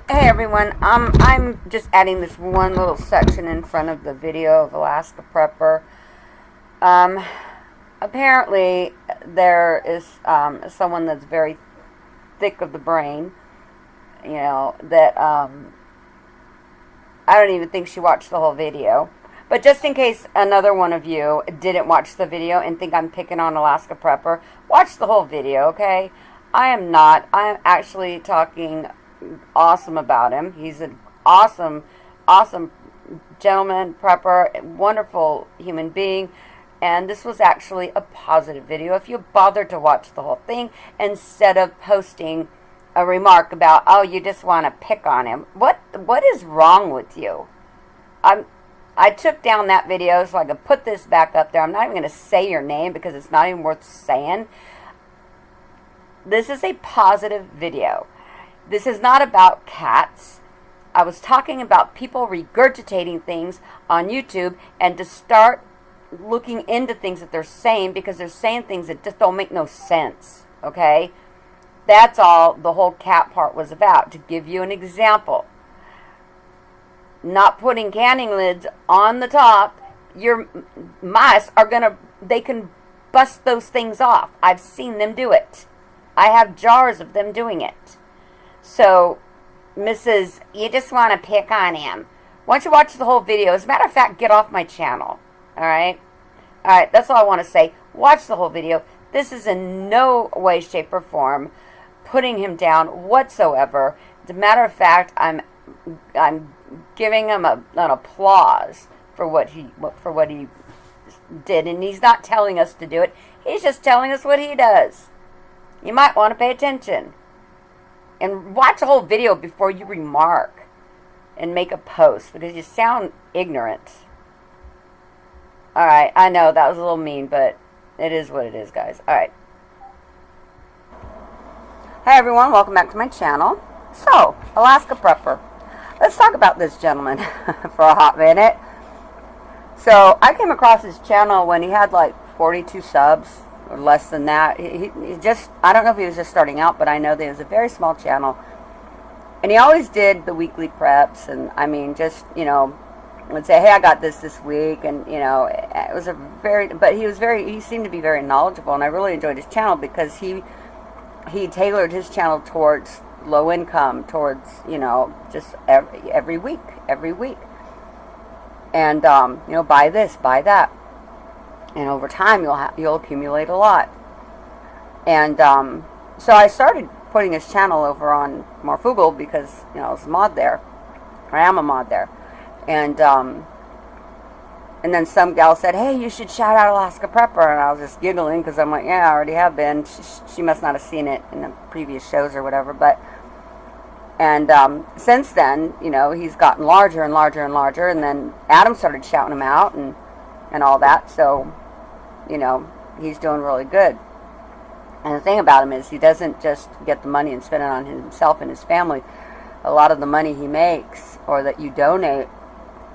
Hey everyone, I'm just adding this one little section in front of the video of Alaska Prepper. Um, Apparently, there is someone that's very thick of the brain, that I don't even think she watched the whole video. But just in case another one of you didn't watch the video and think I'm picking on Alaska Prepper, watch the whole video, okay? I am not. I am actually talking awesome about him. He's an awesome gentleman, prepper, wonderful human being. And this was actually a positive video. If you bothered to watch the whole thing instead of posting a remark about, oh, you just want to pick on him. What is wrong with you? I took down that video so I could put this back up there. I'm not even going to say your name because it's not even worth saying. This is a positive video. This is not about cats. I was talking about people regurgitating things on YouTube and to start looking into things that they're saying because they're saying things that just don't make no sense, okay? That's all the whole cat part was about. To give you an example, not putting canning lids on the top, your mice they can bust those things off. I've seen them do it. I have jars of them doing it. So, Mrs., you just want to pick on him. Once you watch the whole video, as a matter of fact, get off my channel. Alright? Alright, that's all I want to say. Watch the whole video. This is in no way, shape, or form putting him down whatsoever. As a matter of fact, I'm giving him an applause for what he did, and he's not telling us to do it. He's just telling us what he does. You might want to pay attention and watch the whole video before you remark and make a post because you sound ignorant. Alright, I know that was a little mean, but it is what it is, guys. Alright. Hi everyone, welcome back to my channel. So, Alaska Prepper. Let's talk about this gentleman for a hot minute. So, I came across his channel when he had like 42 subs, or less than that. He just, I don't know if he was just starting out, but I know that it was a very small channel. And he always did the weekly preps, and I mean, just, would say, hey, I got this week, and, it was but he seemed to be very knowledgeable, and I really enjoyed his channel because he tailored his channel towards low income, towards, just every week. And, buy this, buy that. And over time, you'll accumulate a lot. And so I started putting his channel over on Morfugal because, I was a mod there. I am a mod there. And then some gal said, hey, you should shout out Alaska Prepper. And I was just giggling because I'm like, yeah, I already have been. She must not have seen it in the previous shows or whatever. And since then, he's gotten larger and larger and larger. And then Adam started shouting him out and all that. So, he's doing really good. And the thing about him is he doesn't just get the money and spend it on himself and his family. A lot of the money he makes or that you donate,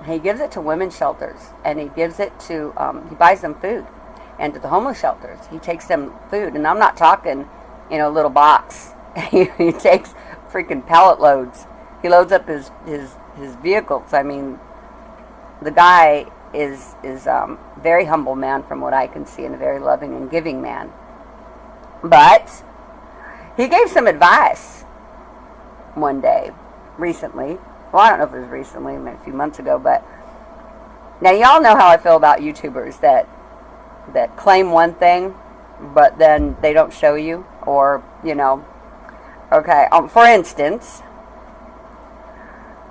he gives it to women's shelters. And he gives it to, he buys them food. And to the homeless shelters, he takes them food. And I'm not talking, a little box. He takes freaking pallet loads. He loads up his vehicles. I mean, the guy is very humble man from what I can see, and a very loving and giving man. But he gave some advice one day, recently. Well, I don't know if it was recently, maybe a few months ago, but now y'all know how I feel about YouTubers that claim one thing, but then they don't show you, or, okay, for instance,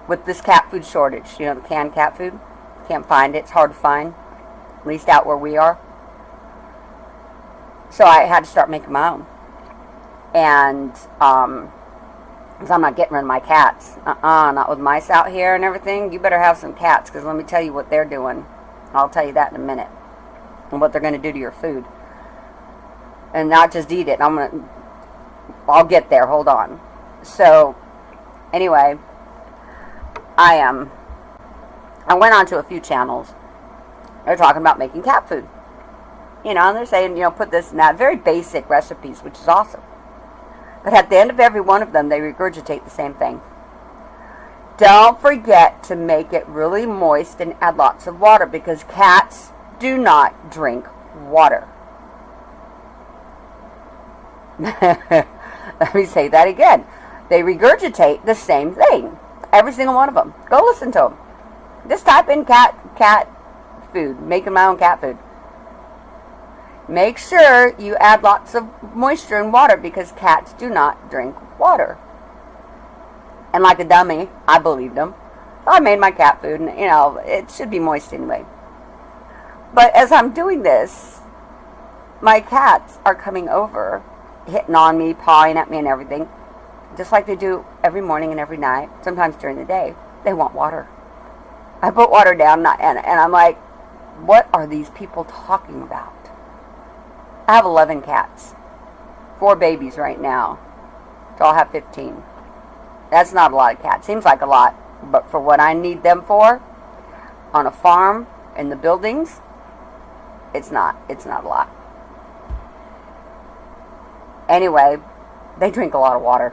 with this cat food shortage, the canned cat food, can't find it, it's hard to find, at least out where we are. So I had to start making my own. And, because I'm not getting rid of my cats. Not with mice out here and everything. You better have some cats, because let me tell you what they're doing. I'll tell you that in a minute. And what they're going to do to your food. And not just eat it. I'll get there, hold on. So, anyway, I went on to a few channels. They're talking about making cat food. And they're saying, put this and that. Very basic recipes, which is awesome. But at the end of every one of them, they regurgitate the same thing. Don't forget to make it really moist and add lots of water, because cats do not drink water. Let me say that again. They regurgitate the same thing. Every single one of them. Go listen to them. Just type in cat food. Making my own cat food. Make sure you add lots of moisture and water, because cats do not drink water. And like a dummy, I believed them. So I made my cat food, and it should be moist anyway. But as I'm doing this, my cats are coming over, hitting on me, pawing at me and everything, just like they do every morning and every night, sometimes during the day. They want water. I put water down, and I'm like, what are these people talking about? I have 11 cats. 4 babies right now. So I'll have 15. That's not a lot of cats. Seems like a lot. But for what I need them for, on a farm, in the buildings, it's not a lot. Anyway, they drink a lot of water.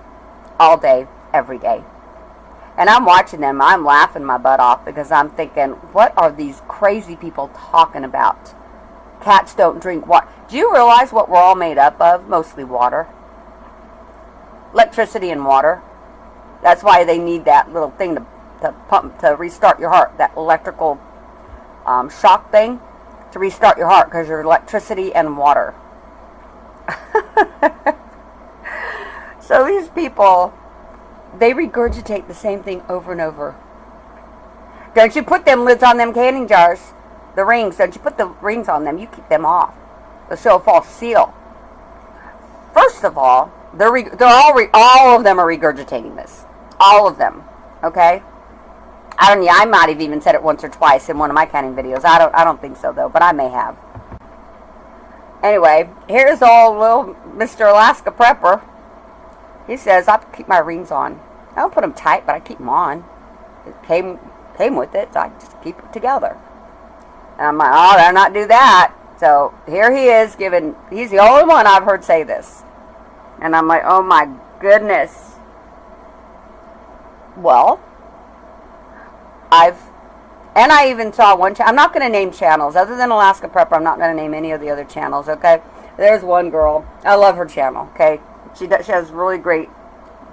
All day, every day. And I'm watching them. I'm laughing my butt off, because I'm thinking, what are these crazy people talking about? Cats don't drink water. Do you realize what we're all made up of? Mostly water. Electricity and water. That's why they need that little thing to pump, to restart your heart. That electrical shock thing to restart your heart, because you're electricity and water. So these people, they regurgitate the same thing over and over. Don't you put them lids on them canning jars, the rings. Don't you put the rings on them. You keep them off. They'll show a false seal. First of all, all of them are regurgitating this. All of them. Okay? I might have even said it once or twice in one of my canning videos. I don't think so, though, but I may have. Anyway, here's old little Mr. Alaska Prepper. He says, I keep my rings on. I don't put them tight, but I keep them on. It came with it, so I just keep it together. And I'm like, oh, better not do that. So here he is he's the only one I've heard say this. And I'm like, oh my goodness. Well, I even saw one channel. I'm not going to name channels. Other than Alaska Prepper, I'm not going to name any of the other channels, okay? There's one girl. I love her channel, okay? She has really great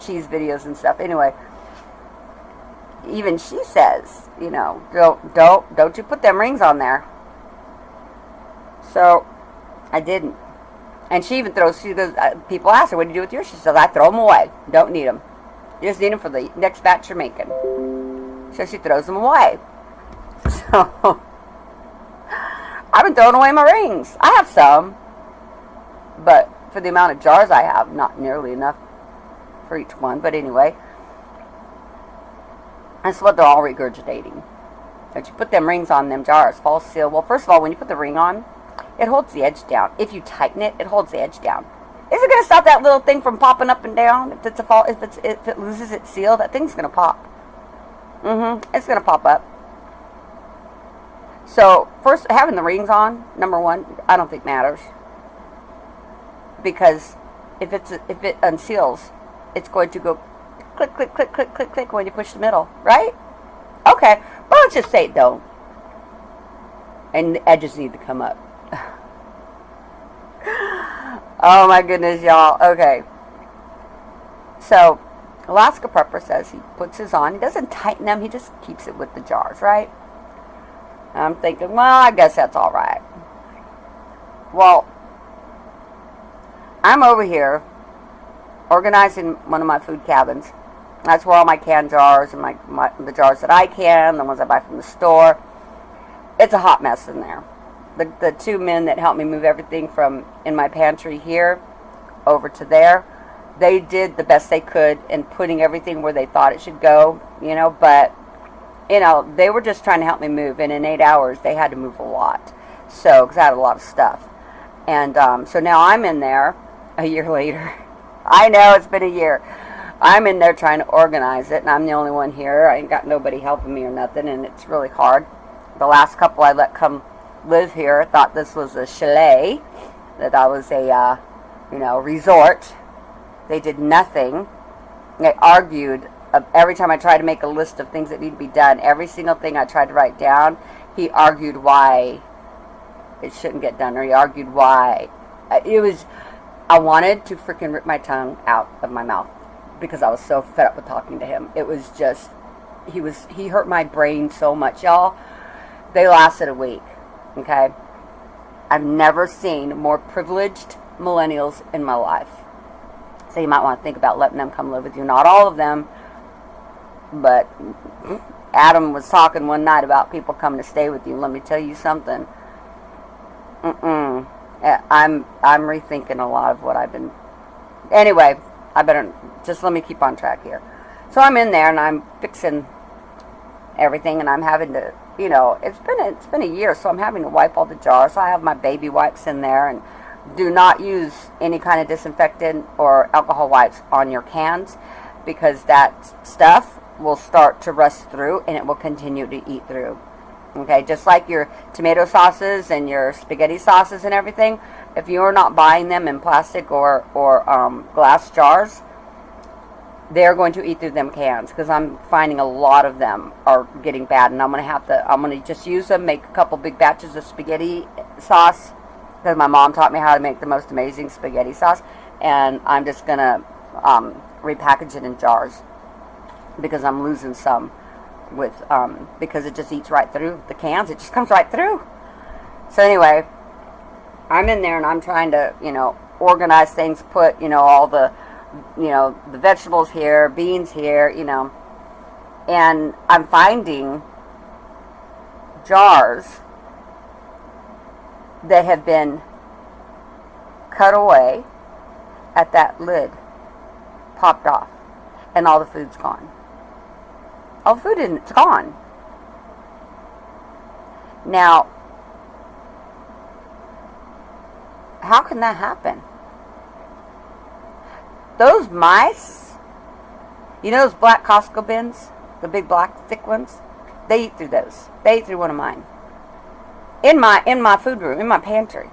cheese videos and stuff. Anyway, even she says, don't you put them rings on there. So I didn't. And she goes, people ask her, what do you do with yours? She says, I throw them away. Don't need them. You just need them for the next batch you're making. So she throws them away. So I've been throwing away my rings. I have some, but for the amount of jars I have, not nearly enough for each one. But anyway, that's what they're all regurgitating. That you put them rings on them jars, false seal. Well, first of all, when you put the ring on, it holds the edge down. If you tighten it, it holds the edge down. Is it going to stop that little thing from popping up and down? If it loses its seal, that thing's going to pop. It's going to pop up. So, first, having the rings on, number one, I don't think matters. Because if it unseals, it's going to go click, click, click, click, click, click when you push the middle, right? Okay, but let's just say it don't. And the edges need to come up. Oh my goodness, y'all. Okay. So, Alaska Prepper says he puts his on. He doesn't tighten them. He just keeps it with the jars, right? I'm thinking, well, I guess that's all right. Well, I'm over here organizing one of my food cabins. That's where all my canned jars and the jars that I can, the ones I buy from the store. It's a hot mess in there. The 2 men that helped me move everything from in my pantry here over to there, they did the best they could in putting everything where they thought it should go, but, they were just trying to help me move, and in 8 hours, they had to move a lot, so, because I had a lot of stuff, and so now I'm in there a year later. I know, it's been a year. I'm in there trying to organize it, and I'm the only one here. I ain't got nobody helping me or nothing, and it's really hard. The last couple I let come live here thought this was a chalet, that I was a resort. They did nothing. They argued every time I tried to make a list of things that need to be done, every single thing I tried to write down, he argued why it shouldn't get done, or he argued why. I wanted to freaking rip my tongue out of my mouth because I was so fed up with talking to him. It was just, he hurt my brain so much, y'all. They lasted a week, okay? I've never seen more privileged millennials in my life. So you might want to think about letting them come live with you. Not all of them, but Adam was talking one night about people coming to stay with you. Let me tell you something. I'm rethinking a lot of what I've been. Anyway, I better just let me keep on track here. So I'm in there and I'm fixing everything, and I'm having to, it's been a year, so I'm having to wipe all the jars. So I have my baby wipes in there, and do not use any kind of disinfectant or alcohol wipes on your cans, because that stuff will start to rust through and it will continue to eat through. Okay, just like your tomato sauces and your spaghetti sauces and everything, if you're not buying them in plastic or glass jars, they're going to eat through them cans, because I'm finding a lot of them are getting bad, and I'm going to just use them, make a couple big batches of spaghetti sauce, because my mom taught me how to make the most amazing spaghetti sauce, and I'm just going to repackage it in jars, because I'm losing some with because it just eats right through the cans. It just comes right through. So anyway, I'm in there and I'm trying to, organize things, put, all the, the vegetables here, beans here, and I'm finding jars that have been cut away at that lid, popped off, and all the food's gone. All the food it's gone. Now, how can that happen? Those mice, those black Costco bins, the big black thick ones, they eat through those. They ate through one of mine. In my food room, in my pantry.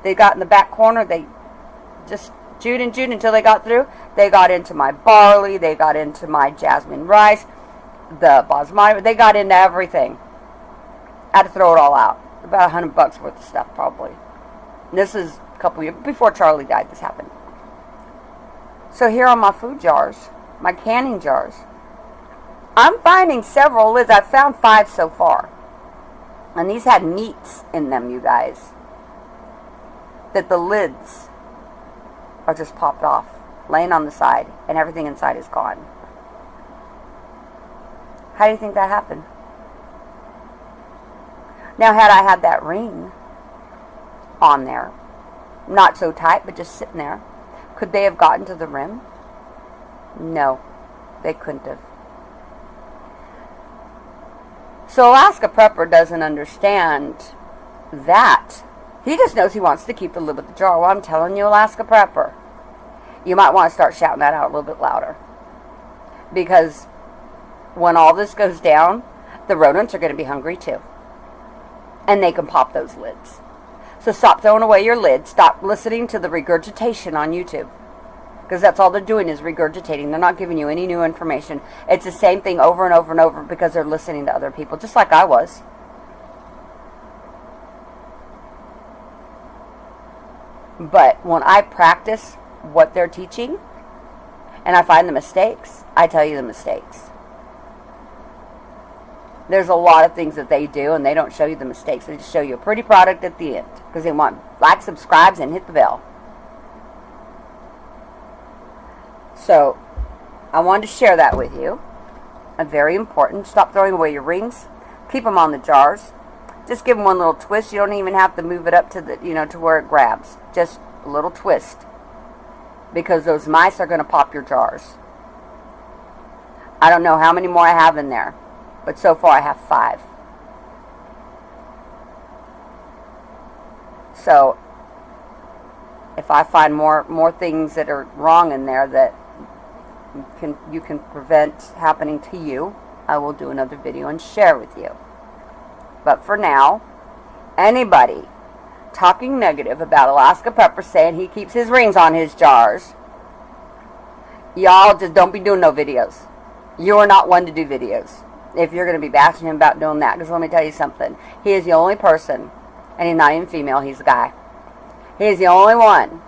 They got in the back corner, they just chewed until they got through. They got into my barley, they got into my jasmine rice, the basmati, they got into everything. I had to throw it all out. About $100 worth of stuff, probably. And this is a couple years before Charlie died, this happened. So here are my food jars, my canning jars. I'm finding several lids. I've found 5 so far. And these had meats in them, you guys. That the lids are just popped off, laying on the side, and everything inside is gone. How do you think that happened? Now, had I had that ring on there, not so tight, but just sitting there, could they have gotten to the rim? No, they couldn't have. So Alaska Prepper doesn't understand that. He just knows he wants to keep the lid with the jar. Well, I'm telling you, Alaska Prepper, you might want to start shouting that out a little bit louder. Because when all this goes down, the rodents are going to be hungry too. And they can pop those lids. So stop throwing away your lids. Stop listening to the regurgitation on YouTube. Because that's all they're doing is regurgitating. They're not giving you any new information. It's the same thing over and over and over because they're listening to other people, just like I was. But when I practice what they're teaching, and I find the mistakes, I tell you the mistakes. There's a lot of things that they do, and they don't show you the mistakes. They just show you a pretty product at the end. Because they want like, subscribes, and hit the bell. So, I wanted to share that with you. Very important. Stop throwing away your rings. Keep them on the jars. Just give them one little twist. You don't even have to move it up to the, to where it grabs. Just a little twist. Because those mice are going to pop your jars. I don't know how many more I have in there. But so far I have 5. So, if I find more things that are wrong in there that you can prevent happening to you, I will do another video and share with you. But for now, anybody talking negative about Alaska Prepper saying he keeps his rings on his jars Y'all just don't be doing no videos. You are not one to do videos if you're going to be bashing him about doing that. Because let me tell you something. He is the only person, and he's not even female, he's a guy. He is the only one,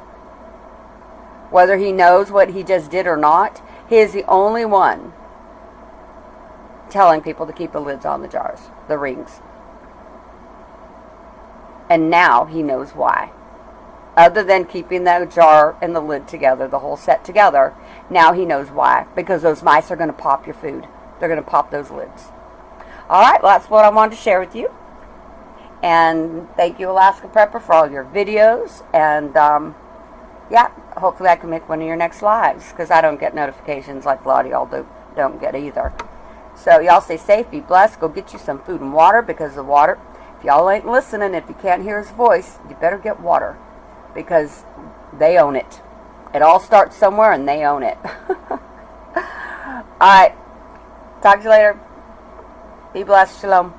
whether he knows what he just did or not, he is the only one telling people to keep the lids on the jars, the rings. And now he knows why. Other than keeping the jar and the lid together, the whole set together, now he knows why. Because those mice are going to pop your food. They're going to pop those lids. Alright, well, that's what I wanted to share with you. And thank you, Alaska Prepper, for all your videos. And, yeah, hopefully I can make one of your next lives. Because I don't get notifications like a lot of y'all don't get either. So, y'all stay safe, be blessed. Go get you some food and water. Because the water, if y'all ain't listening, if you can't hear his voice, you better get water. Because they own it. It all starts somewhere and they own it. Alright. Talk to you later. Be blessed. Shalom.